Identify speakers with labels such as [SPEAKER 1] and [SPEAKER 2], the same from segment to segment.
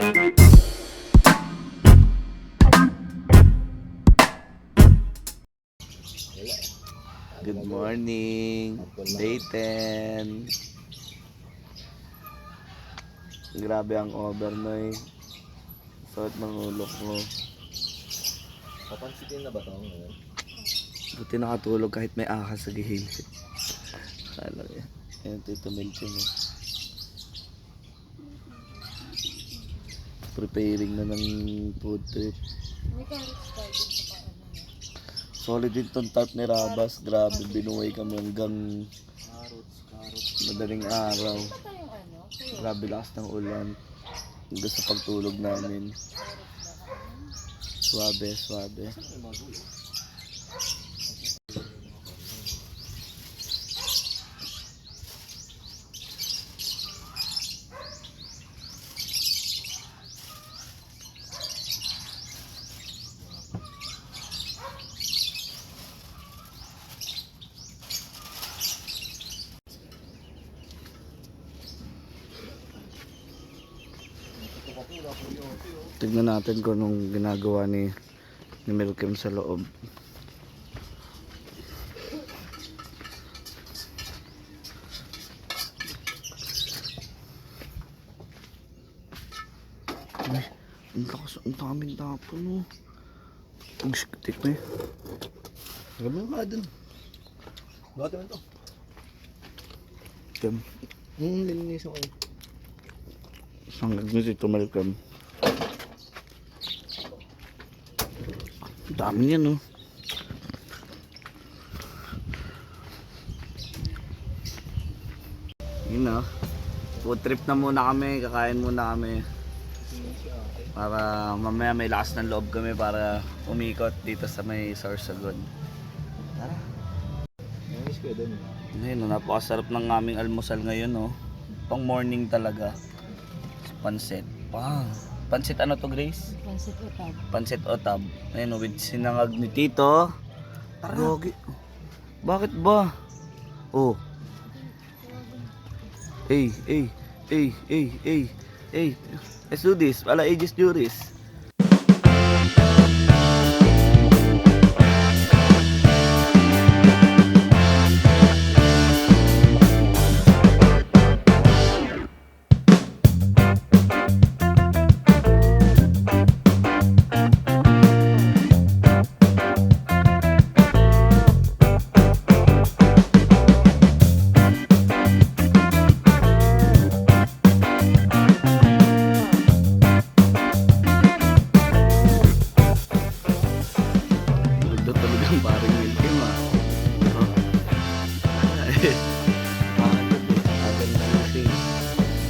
[SPEAKER 1] Good morning, day 10. Grabe ang overnoy. Suot ng ulok mo.
[SPEAKER 2] Papansitin na ba ito ngayon?
[SPEAKER 1] Buti nakatulog kahit may ahas sa gihilid. Kala ko yan. Ayan, Tito Melchon mo. Preparing na ng food trip.
[SPEAKER 3] May carrots tayo din sa paano.
[SPEAKER 1] Solid din tong tart ni Rabas. Grabe, binuhay kami hanggang madaling araw.
[SPEAKER 3] Ito pa yung ano? Kaya
[SPEAKER 1] Grabe lakas ng ulan. Hanggang sa pagtulog namin. Suabe, suabe. Tignan natin kung anong ginagawa ni Melkem sa loob. Ay, ang lakas, ang daming tapon, oh. Ang siktik na eh.
[SPEAKER 2] Gawin mo ka dun. Bakit naman ito?
[SPEAKER 1] Kem,
[SPEAKER 2] Lininis ako.
[SPEAKER 1] isang nagnis ito Melkem. Ang dami yan, oh. Yun na. Food trip na muna kami. Kakain muna kami. Para mamaya may lakas ng loob kami para umikot dito sa may Sorsogon.
[SPEAKER 2] Tara. Namiss ko dun.
[SPEAKER 1] Ngayon, napakasarap ng aming almusal ngayon, oh. Pang morning talaga. Pansit. Pansit ano to, Grace?
[SPEAKER 3] pansit utab.
[SPEAKER 1] Pansit otab. Ayun, with sinangag ni Tito. Gogi. Bakit ba? Oh. Hey. Let's do this. Wala ages juris. Ang paring Melkem, ah. Agad na lusing.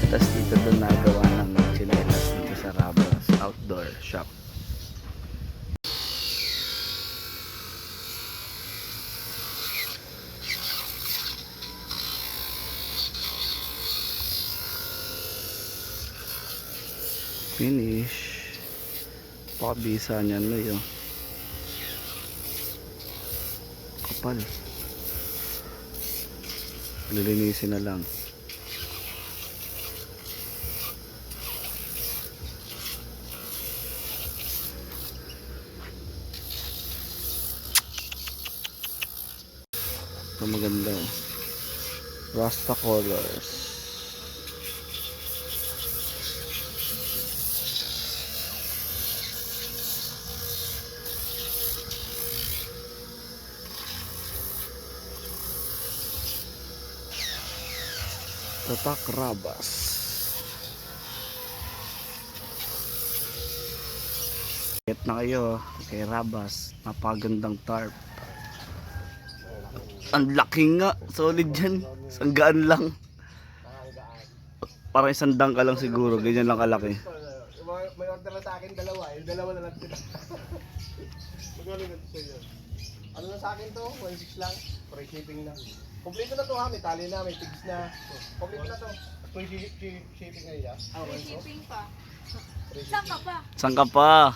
[SPEAKER 1] Tapos dito doon nagawa ng chinelas dito sa Rabas outdoor shop. Finish. Pakabisa niyan na yun. Kapal. Lilinisin na lang. Ito maganda, oh. Rasta colors. Tatak Rabas. Get na kayo kay Rabas. Napagandang tarp. Ang laki nga. Solid yan. Sanggaan lang. Parang isang dangka lang siguro. Ganyan lang kalaki.
[SPEAKER 2] May order na sa akin dalawa. Yung dalawa na lang sila. Magaling ito sa iyo. Ano na sa akin to? 1.6 lang. Free shipping na. Kompleto na to ha, may tali na, may tigs na. Kompleto na to. Free shipping na nila.
[SPEAKER 3] Free shipping pa. Saan ka pa?
[SPEAKER 1] Saan ka pa?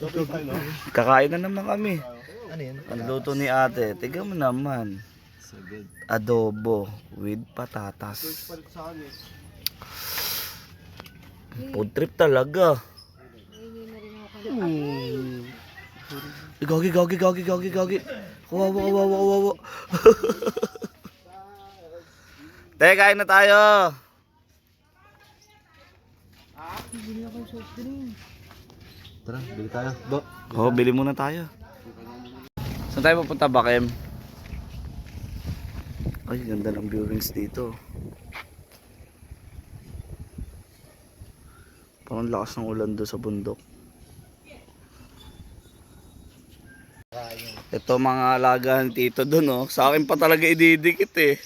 [SPEAKER 3] Bomba na.
[SPEAKER 1] Kakain na naman kami.
[SPEAKER 2] Ano yan?
[SPEAKER 1] Ang luto ni ate. Tignan mo naman. adobo with patatas.
[SPEAKER 2] George palit sa akin eh.
[SPEAKER 1] Food trip talaga.
[SPEAKER 3] Hindi na rin ako kanina.
[SPEAKER 1] Gagi. Kawawa. Teka, kain na tayo.
[SPEAKER 3] Bili akong soft drink.
[SPEAKER 2] Tara, bili tayo. Bo.
[SPEAKER 1] Oh, bili muna tayo. Saan tayo pupunta, Bakem? Ay, ganda ng viewings dito. Parang lakas ng ulan doon sa bundok. Ito mga alagaan tito doon, oh. Sa akin pa talaga ididikit eh.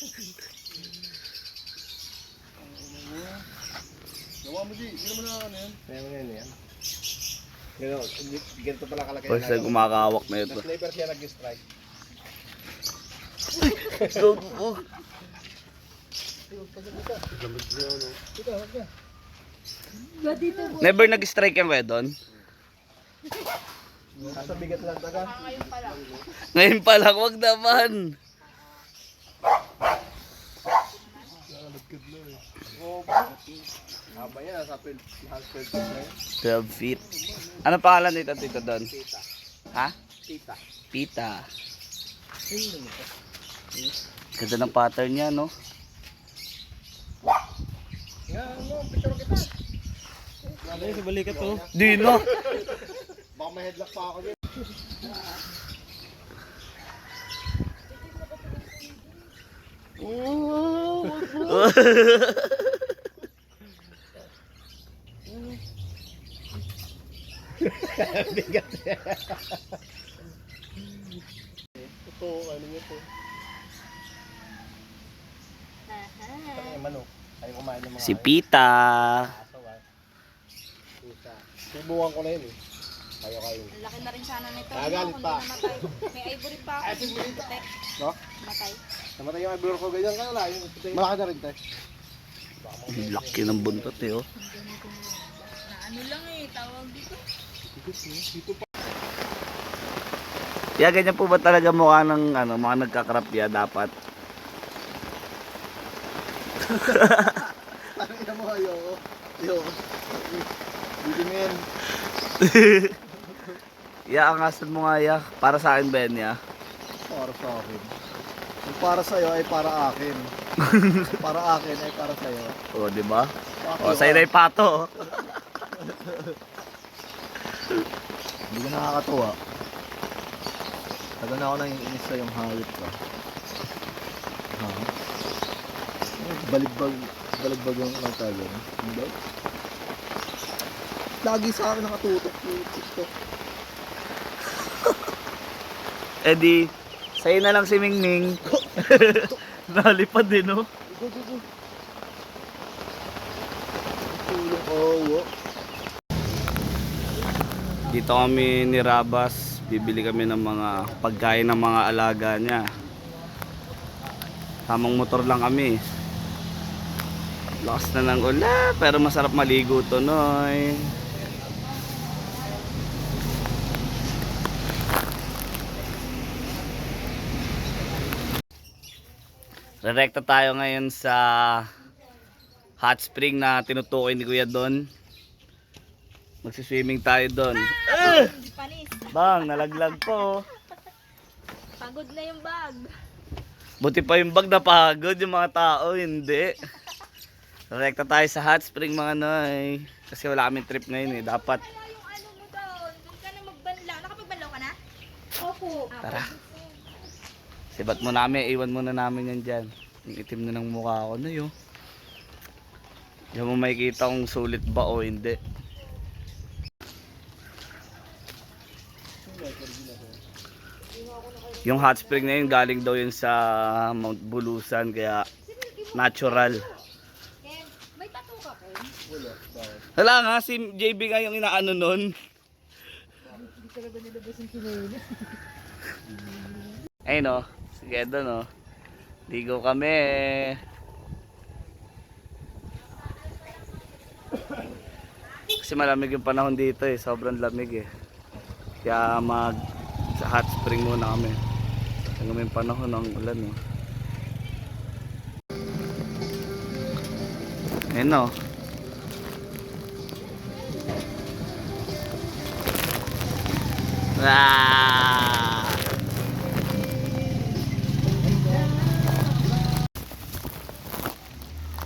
[SPEAKER 2] Gawa mo, G. Sino mo na ano yan? Kaya mo na yan. Ganito pala kalaki.
[SPEAKER 1] First time kumakawak na ito.
[SPEAKER 2] Sniper siya nag-strike.
[SPEAKER 1] Oh.
[SPEAKER 3] Ba dito po?
[SPEAKER 1] Never nag-strike yan ba doon?
[SPEAKER 2] Nasa bigat lang taga.
[SPEAKER 3] Ngayon pa lang.
[SPEAKER 1] Ngayon pa lang, wag naman.
[SPEAKER 2] Haba yan, nasa 12 feet na yun.
[SPEAKER 1] 12 feet. Ano pangalan nito, tito doon?
[SPEAKER 2] Tita.
[SPEAKER 1] Ha?
[SPEAKER 2] Tita.
[SPEAKER 1] Pita. Ganda ng pattern niya, no?
[SPEAKER 2] Nga, ano, picture kita.
[SPEAKER 1] Ano yung balikat to? Di na.
[SPEAKER 2] Baka may headlock pa ako dyan. Bigat. Ito, ano nyo po? Ay, manok. Ayaw kumain ng mga
[SPEAKER 1] Si Pita.
[SPEAKER 2] aso, ah. Tita. Subukan ko na yun eh. Kayo.
[SPEAKER 3] Ang laki na rin sana nito.
[SPEAKER 2] Nagalit pa.
[SPEAKER 3] Kung di namatay. May ivory pa ako.
[SPEAKER 2] Ay, si Pita.
[SPEAKER 3] Matay.
[SPEAKER 2] No?
[SPEAKER 3] Matay.
[SPEAKER 2] Namatay yung iburo ko ganyan. Kaya wala yung malaki na rin tayo.
[SPEAKER 1] Ang laki ng buntot eh, oh.
[SPEAKER 3] Na ano lang eh, tawag dito.
[SPEAKER 1] Kaya ganyan po ba talaga mukha ng ano, mga nagkakrapya dapat?
[SPEAKER 2] Ano ina mo, ayoko. Hindi mo yan.
[SPEAKER 1] Angasan mo nga ya. Para sa akin ba yan ya?
[SPEAKER 2] Para sa akin. Yung para sa'yo ay para akin. Para akin ay para sa'yo.
[SPEAKER 1] O, di ba?
[SPEAKER 2] Fuck
[SPEAKER 1] O,
[SPEAKER 2] you,
[SPEAKER 1] sa'yo na yung pato, oh.
[SPEAKER 2] Hindi ka nakakatuwa. Taga na ako nang iinis sa yung hayop ka. Ha? Baligbag yung mga taga. Hindi? Lagi sa akin nakatutok yung TikTok.
[SPEAKER 1] Eh di, sa'yo na lang si Mingming. Nalipad din, no?
[SPEAKER 2] Go. Tulong owo.
[SPEAKER 1] Dito kami ni Rabas. Bibili kami ng mga pagkain ng mga alaga niya. Tamang motor lang kami. Lakas na ng ulan, pero masarap maligo to, noy. Rerekta tayo ngayon sa hot spring na tinutukoy ni Kuya Don. Magsiswimming tayo doon.
[SPEAKER 3] Panis.
[SPEAKER 1] Bang, nalaglag po.
[SPEAKER 3] Pagod na yung bag.
[SPEAKER 1] Buti pa yung bag na pagod, yung mga tao, hindi. Rekta tayo sa hot spring mga noy. Kasi wala kaming trip ngayon eh, dapat.
[SPEAKER 3] Wala yung ano mo doon. Doon ka na magbanlaw. Nakapagbanlaw ka na? Opo.
[SPEAKER 1] Tara. Sibat mo namin, iwan muna namin yan dyan. Yung itim na ng mukha ko, noy oh. Diyan mo makikita kung sulit ba o hindi. Yung hot spring na yun, galing daw yun sa Mount Bulusan, kaya natural.
[SPEAKER 3] Ken, may tattoo ka, Ken?
[SPEAKER 1] Wala nga, si JB nga yung inaano nun.
[SPEAKER 3] Hindi talaga nilabas yung kinuli.
[SPEAKER 1] Ayun o, sige doon o. Ligo kami. Kasi malamig yung panahon dito eh, sobrang lamig eh. Kaya sa hot spring muna kami. Hanggang may panahon ng ulan oh. Ayun o. Ah!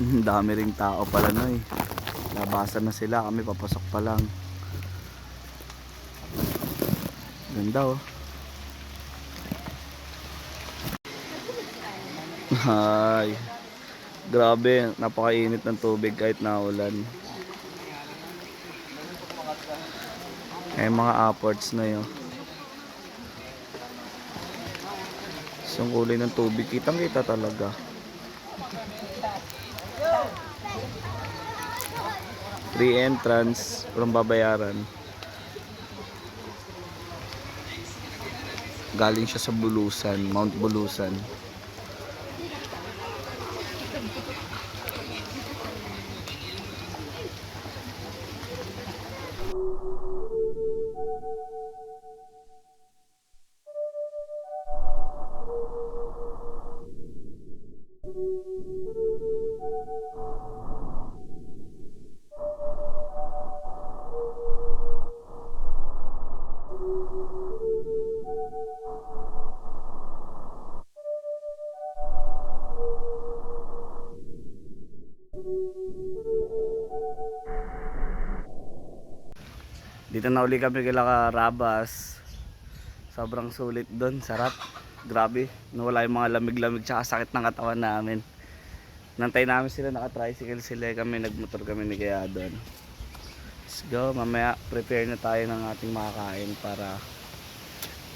[SPEAKER 1] Dami ring tao pala no eh. Labasan na sila, kami papasok pa lang. Ganda oh. Hay. Grabe, napakainit ng tubig kahit naulan. Mga upwards na yun. So, yung kulay ng tubig, kitang kita talaga. Free entrance, walang babayaran. Galing siya sa Bulusan, Mount Bulusan. Dito na uli kami kila Rabas. Sobrang sulit doon, sarap. Grabe, nawala yung mga lamig-lamig tsaka sakit ng katawan namin. Nantay namin sila, naka-tricycle sila, kami nagmotor kami ni Kaya doon. Let's go, mamaya prepare na tayo ng ating makakain para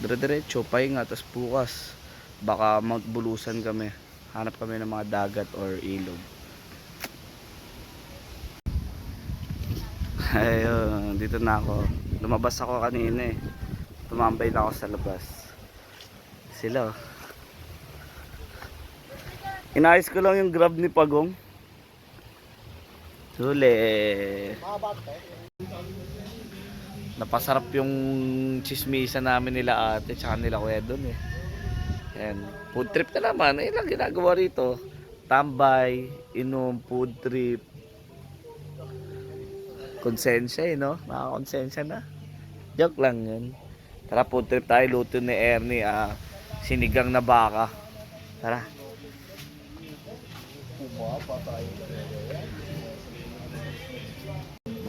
[SPEAKER 1] dire-diretso, pahinga, tapos bukas baka Mount Bulusan kami. Hanap kami ng mga dagat or ilog. Ayun, dito na ako. Lumabas ako kanina eh. Tumambay na ako sa labas. Sila oh. Inayos ko lang yung grab ni Pagong. Suli. Napasarap yung chismisa namin nila ate tsaka nila kuya doon eh. Ayan. Food trip na naman. Ayun lang ginagawa rito. Tambay, inom, food trip. Konsensya eh no? Nakakonsensya na. Joke lang yun. Tara food trip tayo. Luto ni Ernie. Sinigang na baka. Tara.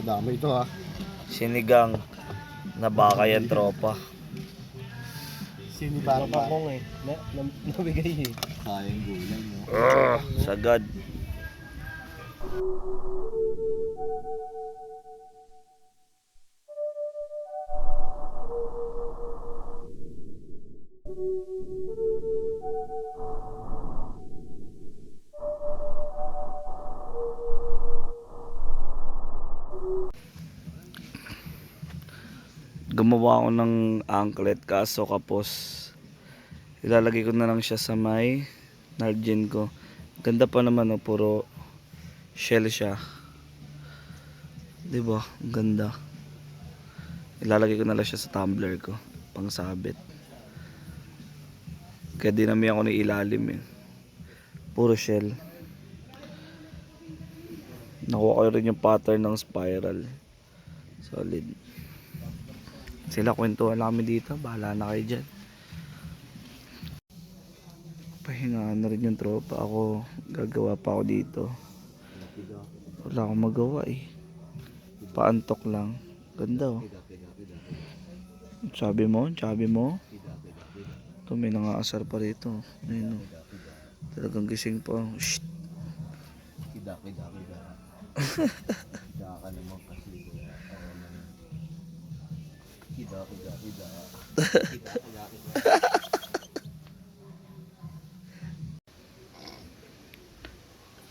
[SPEAKER 2] Madami ito ha.
[SPEAKER 1] Sinigang na baka yan tropa.
[SPEAKER 2] Sinibang bakong eh. Nabigay eh. Kayang gulay no.
[SPEAKER 1] Sagad. Gumawa ako ng anklet kaso kapos. Ilalagay ko na lang siya sa may nargin ko. Ganda pa naman oh, puro shell siya. 'Di ba? Ganda. Ilalagay ko na lang siya sa tumbler ko pang sabit. Kaya dinami ako ng ilalim eh. Puro shell. Nakuha ko rin yung pattern ng spiral. Solid. Sila kwentuhan lang kami dito. Bahala na kayo dyan. Pahingaan na rin yung tropa. Ako gagawa pa ako dito. Wala akong magawa eh. Paantok lang. Ganda oh. Sabi mo? Ito may nangaasar pa rito. Ayun oh. Talagang gising pa. Shhh.
[SPEAKER 2] Kida. Kida ka naman kasi. Kida.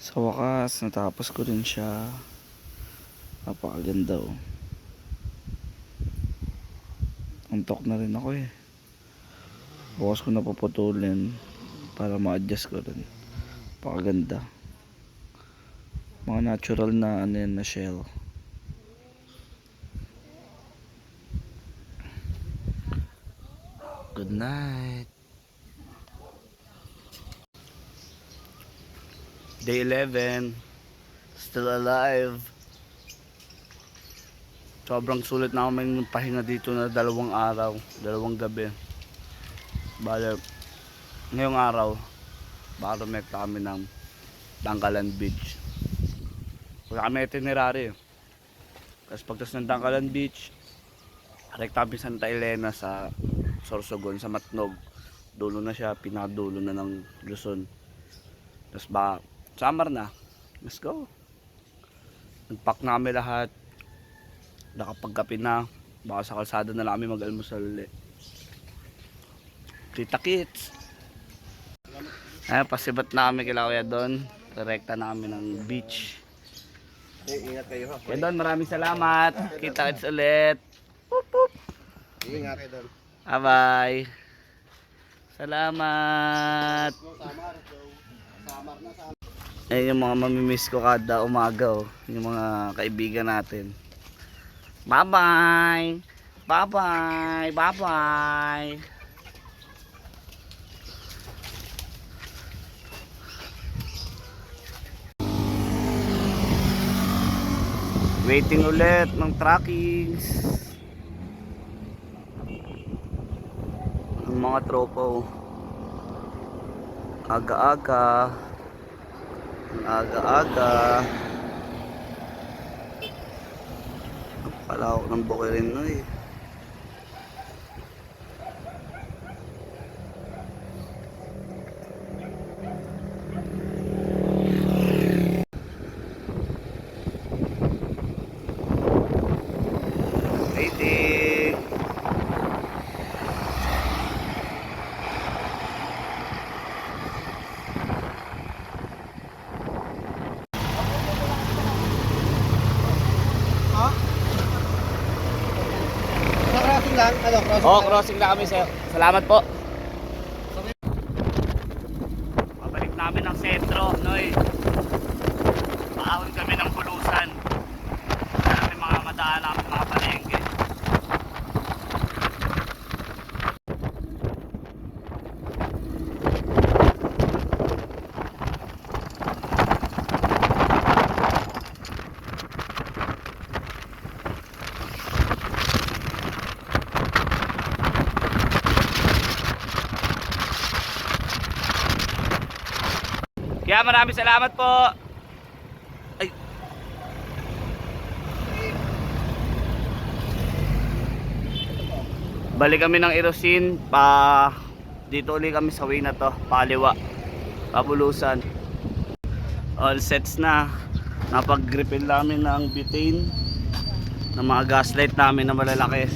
[SPEAKER 1] Sa wakas, natapos ko rin siya. Napakaganda oh. Antok na rin ako eh. Bukas ko na paputulin para ma-adjust ko rin. Napakaganda. Mga natural na ano yan, na shell. Good night. Day 11. Still alive. Sobrang sulit namin yung pahinga dito na 2 araw, 2 gabi. Bale, ngayong araw, baka rumekta kami ng Tangkalan Beach. Wala kami itinerary. Tapos pagtas ng Tangkalan Beach, rekta kami Santa Elena sa Sorsogon, sa Matnog. Dulo na siya, pinadulo na ng Luzon. Tapos ba, summer na. Let's go. Nagpack na kami lahat. Nakapagkape na. Baka sa kalsada na lang kami mag-almusal ulit. Kita kits. Ayan, pasibat na kami kila Kuya Don. Direkta na kami ng beach.
[SPEAKER 2] Ingat kayo ha.
[SPEAKER 1] Kuya Don, maraming salamat. Kita kits ulit. Pup, pup.
[SPEAKER 2] Ingat kayo doon.
[SPEAKER 1] Bye-bye. Salamat. Ayan yung mga mamimiss ko kada umaga. Oh. Yung mga kaibigan natin. Bye-bye. Bye-bye. Bye-bye. Waiting ulit ng trackings. Ang mga tropa. Aga-aga. Aga-aga. Palawak ng bukirin no eh. Waiting.
[SPEAKER 2] Crossing lang? Ano, crossing
[SPEAKER 1] Oh,
[SPEAKER 2] lang?
[SPEAKER 1] crossing na kami sir. Salamat po. Pabalik namin ng sentro, Noy. Paahon kami ng Bulusan. Kami mga madaan namin mga palengke. Kaya maraming salamat po. Ay. Balik kami ng Erosin pa dito ulit kami sa way na to, paliwa. Pabulusan. All sets na. Napag-refill namin ng butane ng mga gaslight namin na malalaki.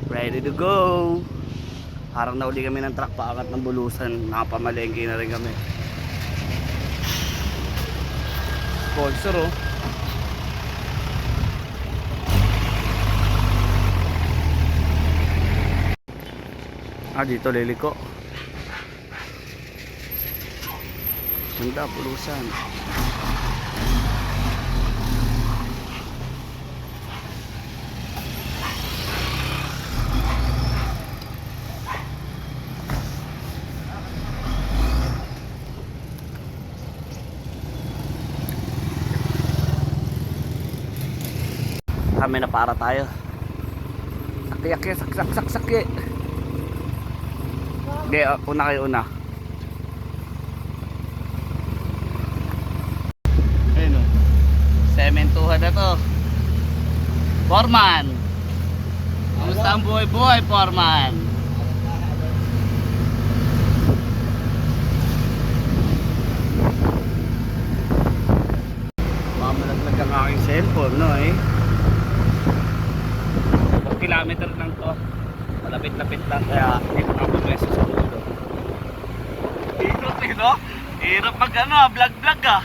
[SPEAKER 1] Ready to go. Harang na uli kami ng truck paangat ng Bulusan. Nakapamalengke na rin kami. Sponsor oh. Dito liliko. Ganda, Bulusan. Kami na para tayo. Aki-aki, sak-sak-sak-saki. Hindi, una kayo una. Ayun o. Sementuhan na to. Foreman. Kamusta ang buhay-buhay, Foreman? Mamalaglag ang aking cellphone, no eh. Kilometer lang to, malapit-lapit lang, kaya hindi ko nakapagwesto sa ulo. Hirap eh no? Hirap mag ano, vlog-vlog ah.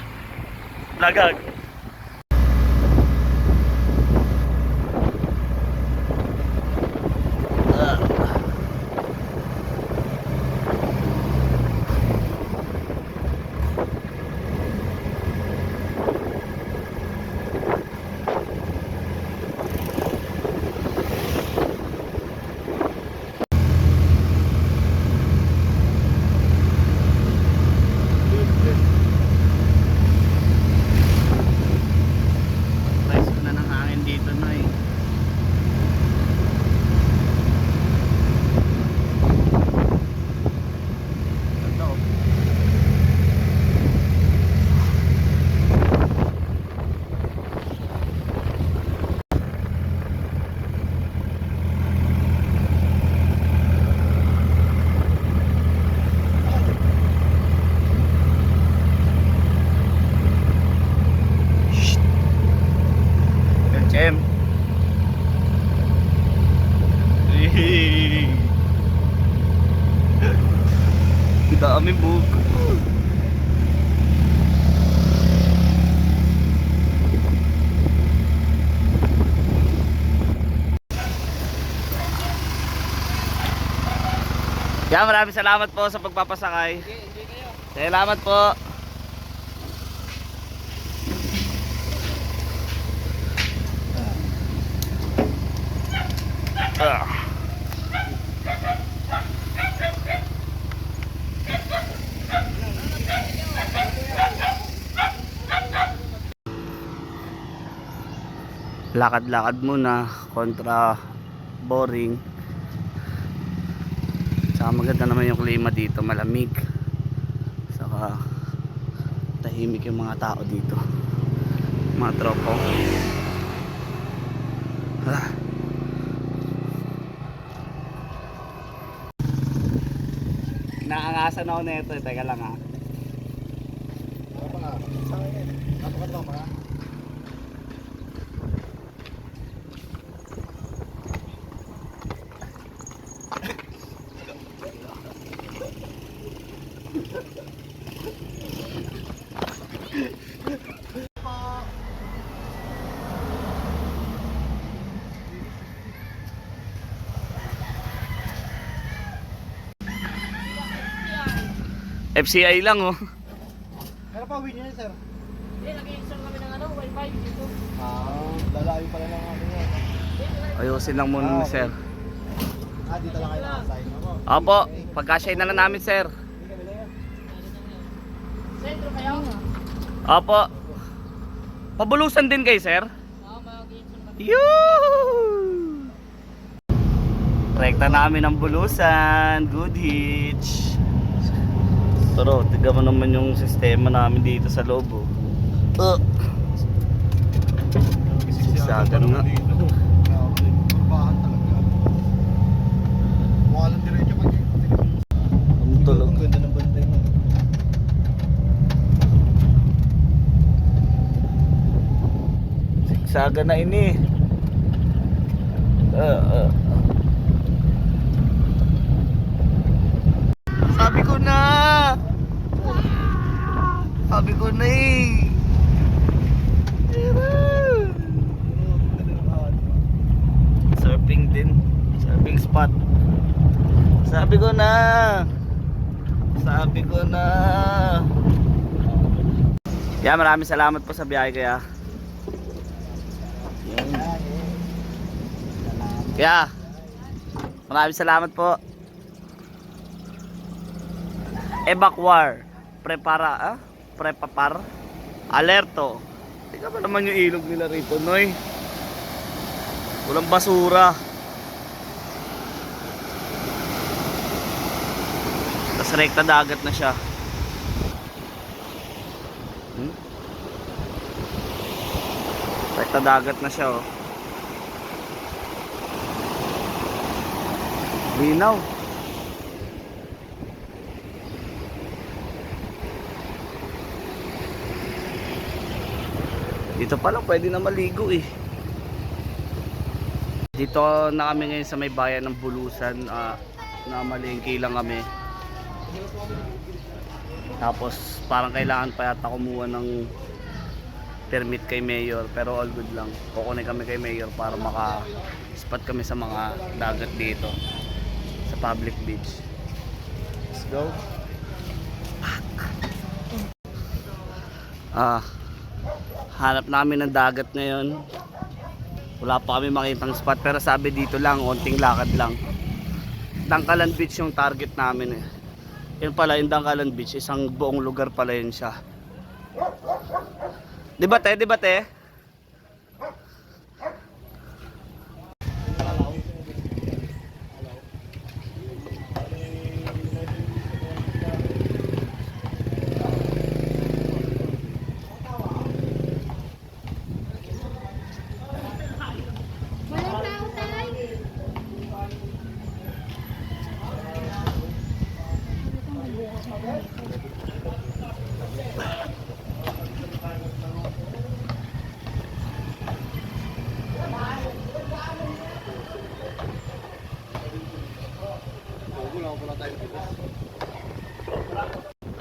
[SPEAKER 1] Vlogag. Kaya maraming salamat po sa pagpapasakay.
[SPEAKER 2] Enjoy kayo.
[SPEAKER 1] Salamat po. Lakad-lakad muna kontra boring. Saka maganda naman yung klima dito, malamig. Saka tahimik yung mga tao dito. Mga tropo. Ah. Naangasan ako na ito. Teka lang ha.
[SPEAKER 2] Ano pa nga? Saan yan? Napakatropa ka?
[SPEAKER 1] FCI lang oh.
[SPEAKER 2] Ano pa win yun sir?
[SPEAKER 3] Nag-install kami ng wifi dito.
[SPEAKER 2] Lalayo pala ng ano yan.
[SPEAKER 1] Ayusin lang muna ni sir.
[SPEAKER 2] Dito lang kayo nakasign.
[SPEAKER 1] Opo, pagka-shine na lang namin sir.
[SPEAKER 3] Sentro kayo?
[SPEAKER 1] Opo. Pabulusan din kay sir?
[SPEAKER 3] Oo, mag-install kami.
[SPEAKER 1] Yoo! Rekta namin ang bulusan. Good hitch. Pero tignan mo naman yung sistema namin dito sa loob oh. Sigsagan nga.
[SPEAKER 2] Kurbahan talaga. Mukha lang diretso pa dito.
[SPEAKER 1] Ang tulog.
[SPEAKER 2] Ang ganda ng bantay mo.
[SPEAKER 1] Sigsagan na ini. Sabi ko na. Sabi ko na eh. Surfing din. Surfing spot. Sabi ko na. Sabi ko na. Yeah, maraming salamat po sa biyahe kaya. Kaya. Maraming salamat po. Evacuar. Prepapar. Alerto. Tingnan ba naman yung ilog nila rito, Noy? Walang basura. Tapos rekta dagat na siya. Rekta dagat na siya, oh. Linaw. Dito pa lang pwede na maligo eh. Dito na kami ngayon sa may bayan ng Bulusan, na malengke lang kami. Tapos parang kailangan pa yata kumuha ng permit kay Mayor, pero all good lang. Kukunin kami kay Mayor para maka-spot kami sa mga dagat dito sa public beach. Let's go. Hanap namin ng dagat ngayon. Wala pa kami makitang spot, pero sabi dito lang, onting lakad lang. Dangkalan Beach yung target namin eh. Yun pala, yung Dangkalan Beach, isang buong lugar pala yun siya. Di ba te? Di ba te?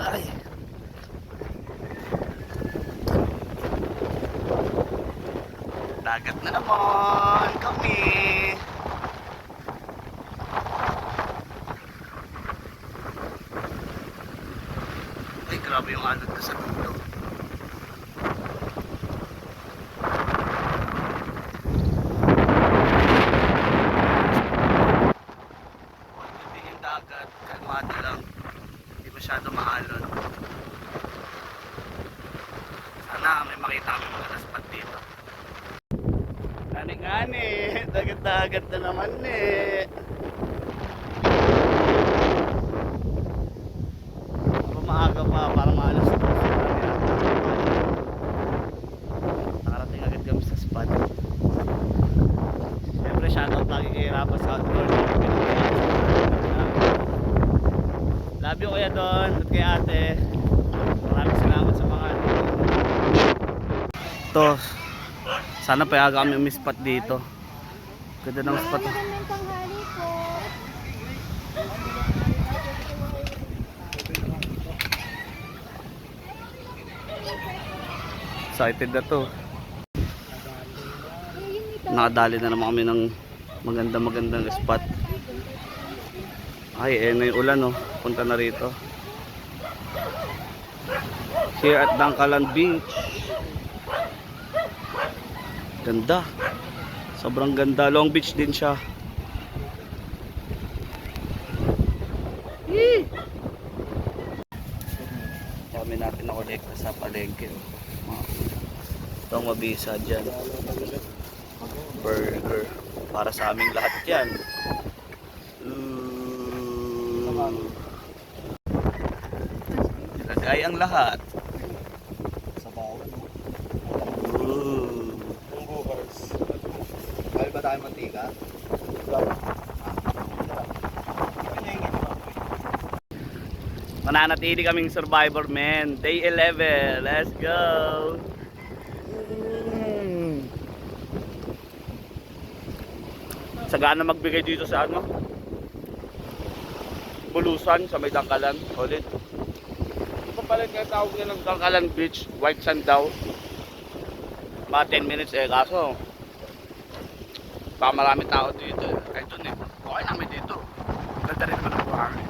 [SPEAKER 1] Ay. Dagat na naman kami. Grabe yung alon ko sa dulo. Hindi yung dagat, kalmado lang. Hindi masyado maalon. Sana may makita kami mga spot dito. Ngani-ngani, dagat-dagat na naman eh. Maaga pa para maalas na nakarating agad kami sa spot. Siyempre shoutout lagi kay Rapas Outdoor. Love you kuya Don at kay ate. Maraming salamat sa mga ito. Sana payaga kami may spot dito. Ganda ng spot.
[SPEAKER 3] Magandang tanghali po.
[SPEAKER 1] Excited na to. Nakadali na naman kami ng magandang spot. Ay, na yung ulan oh. Punta na rito. Here at Dangkalan Beach. Ganda. Sobrang ganda. Long beach din siya. Yee! Dami natin nakolekta sa palengke. Ito ang mabisa dyan. Burger. Para sa aming lahat yan. Ilagay ang lahat.
[SPEAKER 2] Sa bawal.
[SPEAKER 1] Ooh.
[SPEAKER 2] Yung buhars. Kaya ba tayo mantika?
[SPEAKER 1] Mananatili kaming survivor men. Day 11. Let's go. Sagana magbigay dito sa ano? Bulusan sa may Dangkalan. Solid. Ito pala kaya tawag nila ng Dangkalan Beach. White sand daw. Mga 10 minutes eh. Kaso baka marami tao dito. Kahit dun eh. Okay namin dito. Ganda rin naman ang buhangin.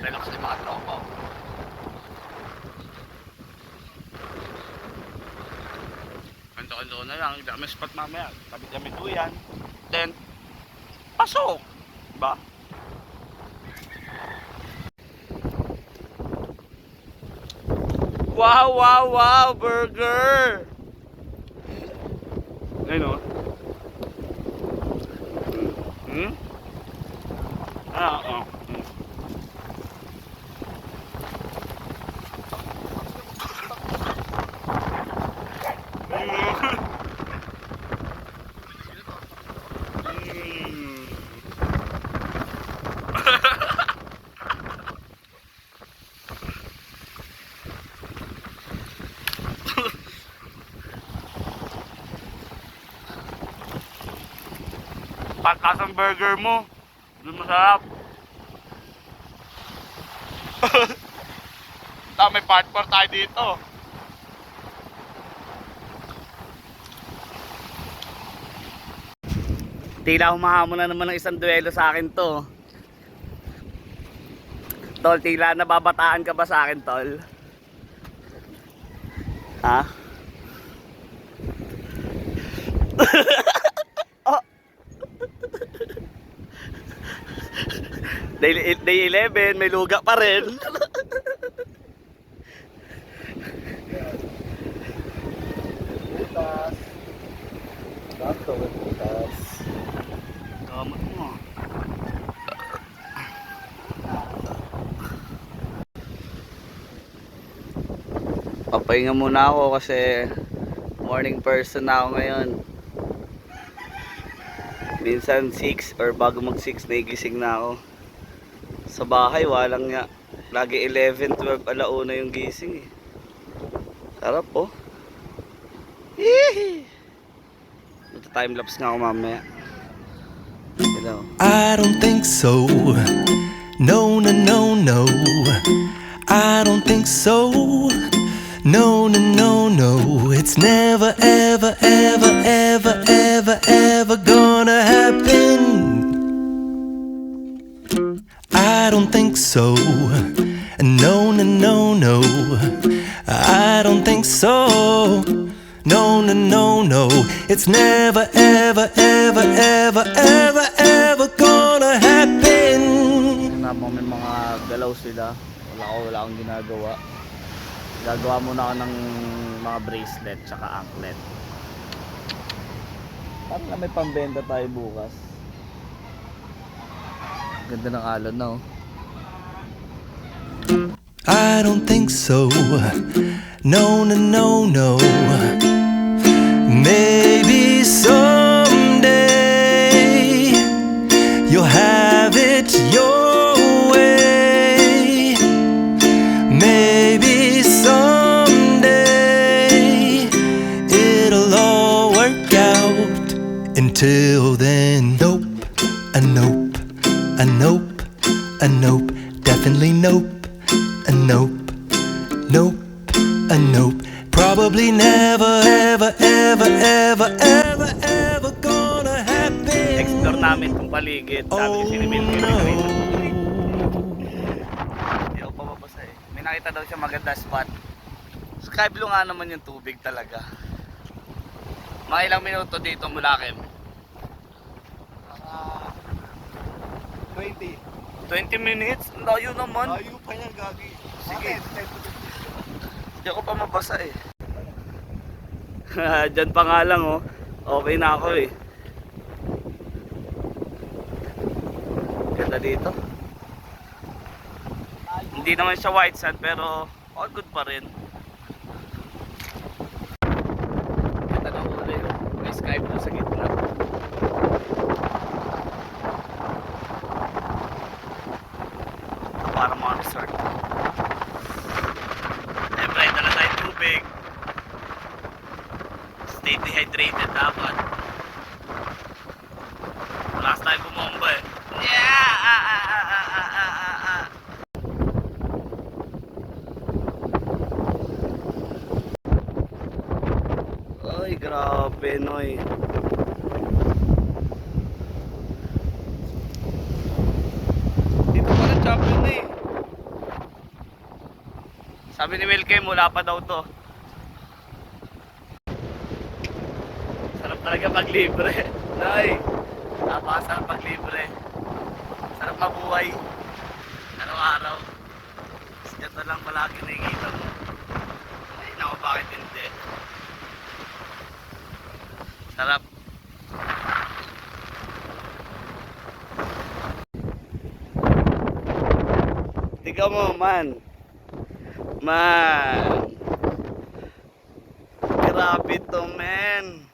[SPEAKER 1] Relax din mga tropa. Kanto-kanto na lang. Dami spot mamaya. Tabi kami duyan. Then, pasok. Diba? Wow, wow, wow! Burger! Ayun o. Ah, oh. Patas ang burger mo. Doon masarap. May part 4 tayo dito. Tila humahamon na naman ng isang duelo sa akin to. Tol, tila nababataan ka ba sa akin, tol? Ha? Oh. Day 11, may luga pa rin.
[SPEAKER 2] Butas. Dato, butas.
[SPEAKER 1] Tama mo. Papahinga muna ako kasi morning person na ako ngayon. Minsan 6 or bago mag 6 nagising na ako. Sa bahay walang nga. Lagi 11, 12 alauna yung gising eh. Sarap oh. Hihi. Magta-timelapse nga ako mamaya. Hello.
[SPEAKER 4] I don't think so. No, no, no, no. I don't think so. No, no, no, no. It's never, ever, ever, ever, ever, ever gonna happen. I don't think so. No, no, no, no, I don't think so. No, no, no, no, it's never, ever, ever, ever, ever, ever gonna happen.
[SPEAKER 1] Naman may mga galaw sila. Wala akong ginagawa. Gagawa muna ako ng mga bracelet tsaka anklet. Parang na may pambenta tayo bukas. Ganda ng alon na oh.
[SPEAKER 4] I don't think so. No, no, no, no. Maybe someday you'll have it your way. Maybe someday it'll all work out. Until then, nope, a nope, a nope, a nope, definitely nope. A nope, nope, a nope. Probably never, ever, ever, ever, ever, ever gonna happen.
[SPEAKER 1] Explore namin kung paligid. Sabi ko sinimil ko
[SPEAKER 4] no.
[SPEAKER 1] Hindi ako pababasa eh. May nakita daw siya maganda spot. Sky blue nga naman yung tubig talaga. Mga ilang minuto dito mula Kim?
[SPEAKER 2] 20.
[SPEAKER 1] 20 minutes? Layo naman.
[SPEAKER 2] Layo pa niya, gagi.
[SPEAKER 1] Sige. Hindi ako pa mabasa eh. Diyan pa nga lang oh. Okay na ako eh. Ganda dito. Hindi naman siya white sand pero all good pa rin. Ganda ng kulay oh. May sky blue sa gitna. Para mga resort. Siyempre, dala tayong tubig. Stay dehydrated dapat. Last time bumomba eh. Yeah! Ay, grabe, Noy. Dito pa ng champion na eh. Sabi ni Wilkie, mula pa daw to. Sarap talaga pag libre. Noy, napakasarap pag libre. Sarap mabuhay. Araw-araw. Ganito lang palagi nakikita mo. Ay, naku, bakit hindi? Sarap. Tingnan mo, man. Man. Grabe to, man.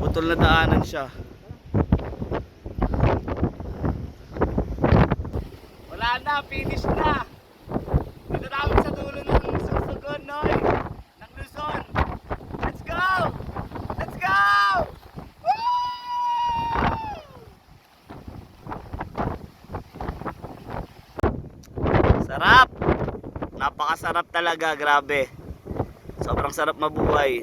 [SPEAKER 1] Putol na daanan siya. Wala na, finish na. Dito na kami sa dulo ng Susugon, Noy. Ng Luzon. Let's go! Let's go! Woo! Sarap! Napakasarap talaga, grabe. Sobrang sarap mabuhay.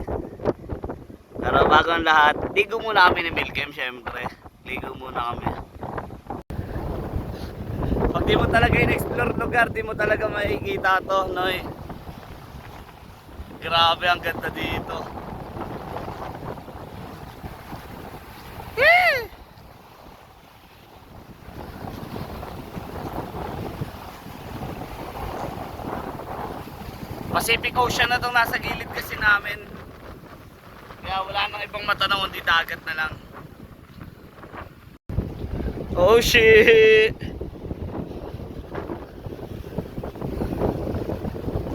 [SPEAKER 1] Pero bago ang lahat, ligo muna kami ni Milkem, syempre. Ligo muna kami. Pag di mo talaga in-explore lugar, di mo talaga makikita to, Noy. Grabe, ang ganda dito. Yee! Pacific Ocean na itong nasa gilid kasi namin. Kaya wala nang ibang matanaw, hindi dagat na lang. Oh shit!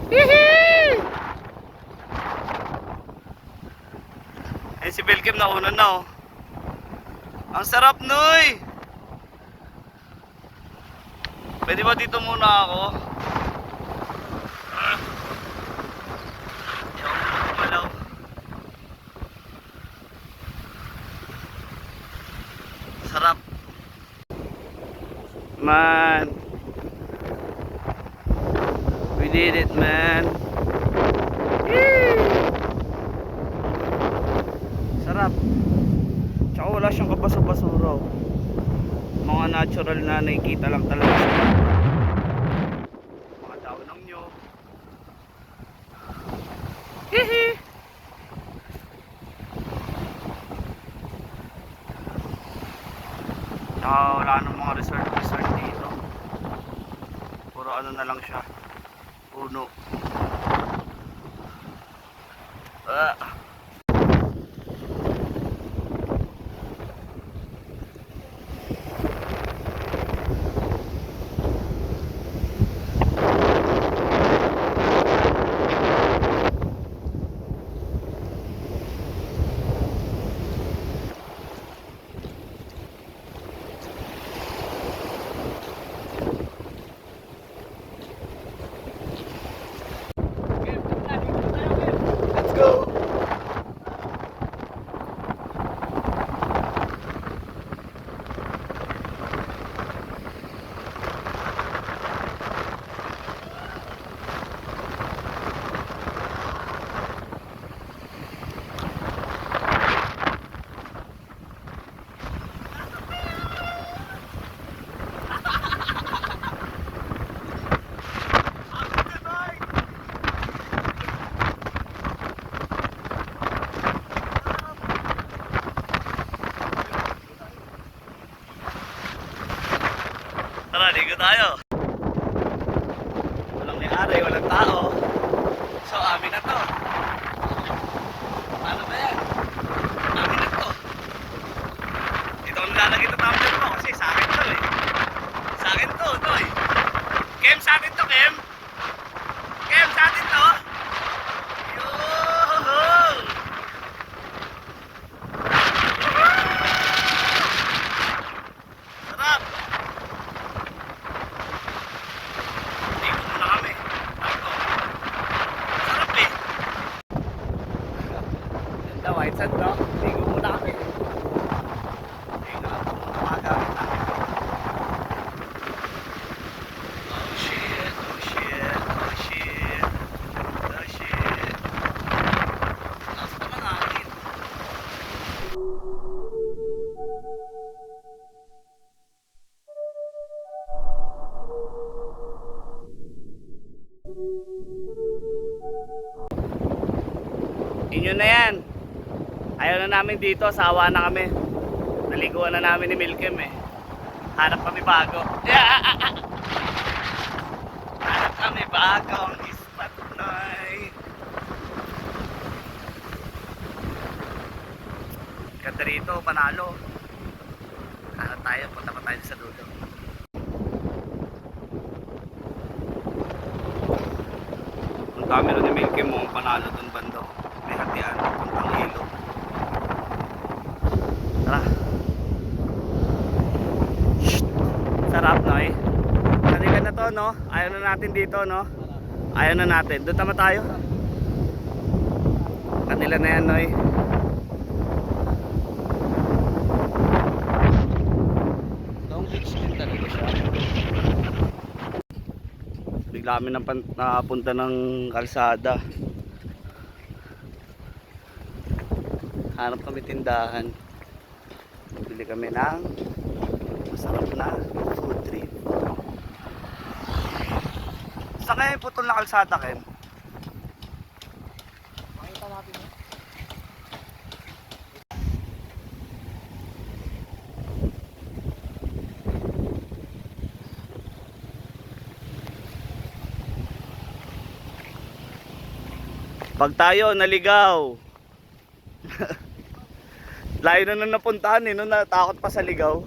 [SPEAKER 1] Hihi! Eh si Belkim nauna na oh. Ang sarap, Noy! Pwede ba dito muna ako? Ayaw ko malaw. Sarap. Man. We did it, man. Yee! Sarap. Tsaka wala siyang kabasa-basura. Mga natural na nakikita lang talaga sila. Mga daon ng nyog. Hihi! Tsaka wala nang mga resort dito. Puro ano na lang siya. Puno. Let's go! Tara, ligo tayo. Walang may-ari, walang tao. So, amin na to. Paano ba yan? Amin na to. Ito ang lalagay na tumbler ko kasi sa akin to eh. Sa akin to, Noy. Kem, sa akin to, Kem. Kem, sa akin to. Yoo-hoo! Sarap! Ligo muna kami. Ako. Sarap eh. Ganda, white sand no? Ligo muna kami. Ligo ako muna mga gamit namin. Oh shit, oh shit, oh shit. Oh shit. Taas pa ng hangin. Inyo na yan. Ayaw na namin dito, sawa na kami. Naliguan na namin ni Milkem eh. Hanap kami bago. Hanap kami bagong ispat Noy. Ganda rito, panalo. Hanap tayo, punta pa tayo sa dulo. Ang camera ni Milkem mo, panalo dun bando. May hatian, puntang ilo. Tara. Shhh. Sarap, Noy. Kanila na to, no? Ayaw na natin dito, no? Ayaw na natin. Doon tama tayo. Kanila na yan, Noy. Long beach din talaga siya. Bigla kami napunta ng kalsada. Hanap kami tindahan. Bili kami ng masarap na food trip. Saan kaya yung putol na kalsada, Ken?
[SPEAKER 2] Makita natin eh.
[SPEAKER 1] Pag tayo naligaw. Layo na nung napuntahan eh, nung natakot pa sa ligaw.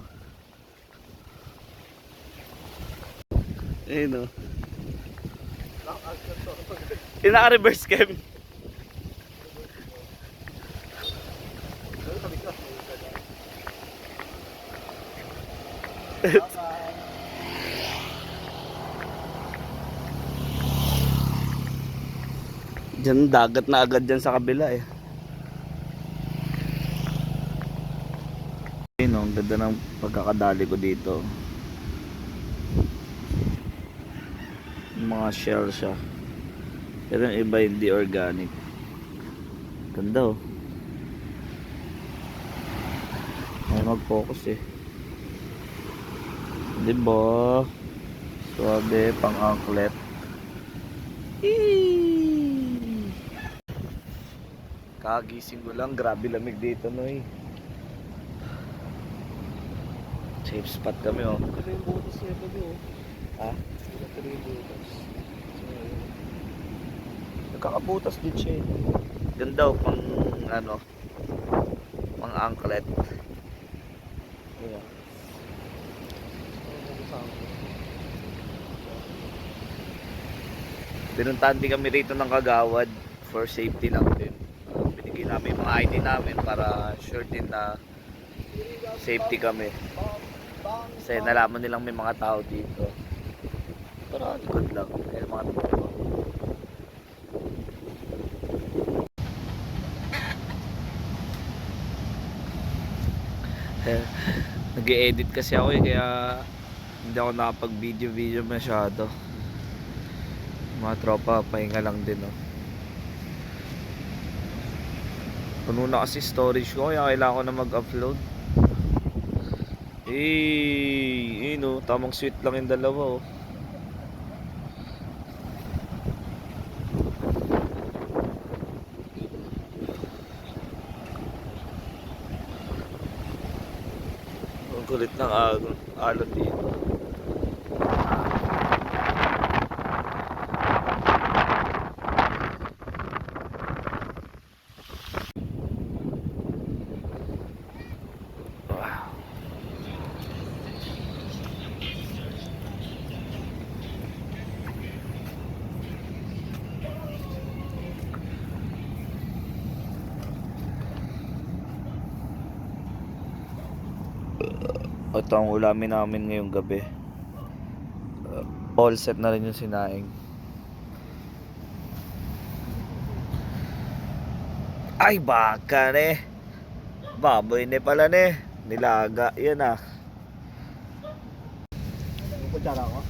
[SPEAKER 1] Ayun o. Ina-reverse cam. Diyan dagat na agad dyan sa kabila eh. Ayun oh, ang ganda ng pagkakadali ko dito. Mga shell siya. Pero yung iba hindi organic. Ganda oh. Ay mag-focus eh. Diba? Suwabe, pang-anklet. Kagising ko lang, grabe lamig dito Noy. Safe spot kami oh.
[SPEAKER 2] Ito yung butas niya ito oh.
[SPEAKER 1] Ha?
[SPEAKER 2] Ito yung butas.
[SPEAKER 1] Nagkakabutas din siya eh. Ganda oh, pang ano, pang anklet. Ayan. Pinuntahan din kami rito ng Kagawad for safety lang din. Binigyan namin yung mga ID namin para sure din na safety kami. Kasi nalaman nilang may mga tao dito. Pero good lang. Kaya mga tao. Nag-e-edit kasi ako eh, kaya hindi ako nakapag-video masyado. Mga tropa, pahinga lang din oh. Puno na kasi storage ko kaya kailangan ko na mag-upload. Eh, no, tamang sweet lang yung dalawa oh. Ang kulit ng alon dito. Ito ang ulamin namin ngayong gabi. All set na rin yung sinaing. Ay baka ne. Baboy ne pala ne. Nilaga yan ah.
[SPEAKER 2] Yung kutsara ko?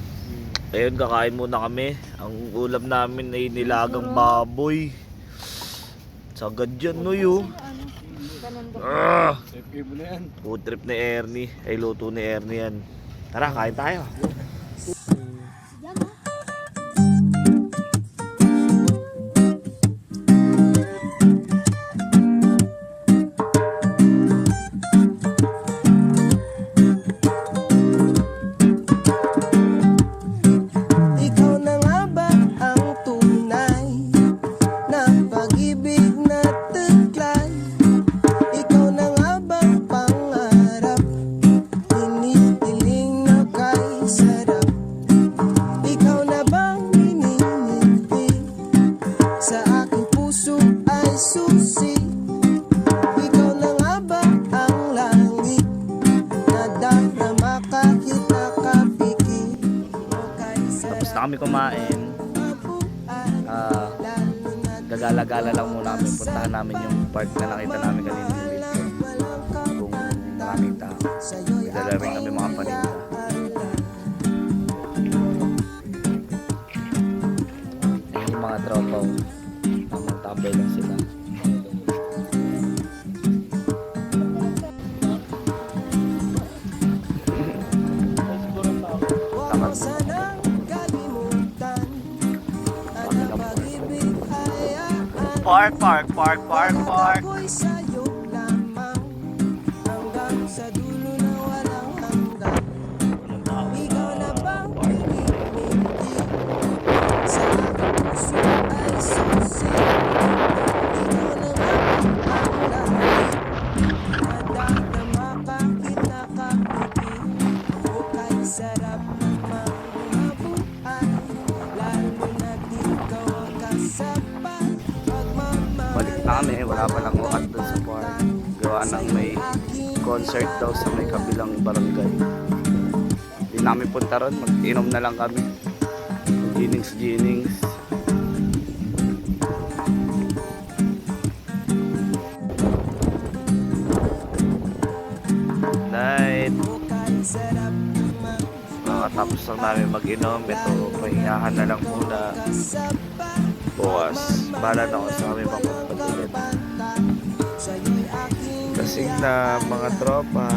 [SPEAKER 1] Ayun, kakain muna kami. Ang ulam namin ay nilagang baboy. Sagad yan no yun.
[SPEAKER 2] Safety mo na yan.
[SPEAKER 1] Food trip ni Ernie. Ay luto ni Ernie yan. Tara, kain tayo.
[SPEAKER 4] Ikaw na nga ba ang tunay na pag-ibig na taglay? Ikaw na nga ba pangarap, hinihiling na kay sarap? Ikaw na bang hinihintay sa aking puso ay susi? Ikaw na nga ba ang langit na darama kahit nakapikit?
[SPEAKER 1] Tapos na kami kumain. Gagala-gala lang muna kami. Puntahan namin yung park na nakita namin kanina yung video. Kung maraming tao. Dala rin kami mga paninda. Ayun yung mga tropa. Tamang tambay lang sila. Tamang
[SPEAKER 4] Sanang kalimutan at ang pag-ibig hayaan.
[SPEAKER 1] Park.
[SPEAKER 4] Ako'y sa'yo lamang hanggang sa dulo na walang hanggan. Ikaw na bang pinipindi sa aking puso ay susi? Ikaw na nga ang langit na dadama kahit nakapikit. O kay sarap namang mabuhay, lalo na't ikaw ang kasabay.
[SPEAKER 1] Balik na kami. Wala pa lang ukat dun sa park. Gawa ng may concert daw sa may kabilang barangay. Hindi namin punta ron. Mag-inom na lang kami. Ginings. kakatapos lang namin mag-inom. Ito, pahingahan na lang muna. Bukas, bahala na ako sa kami mapunta ulit. Kasing na mga tropa.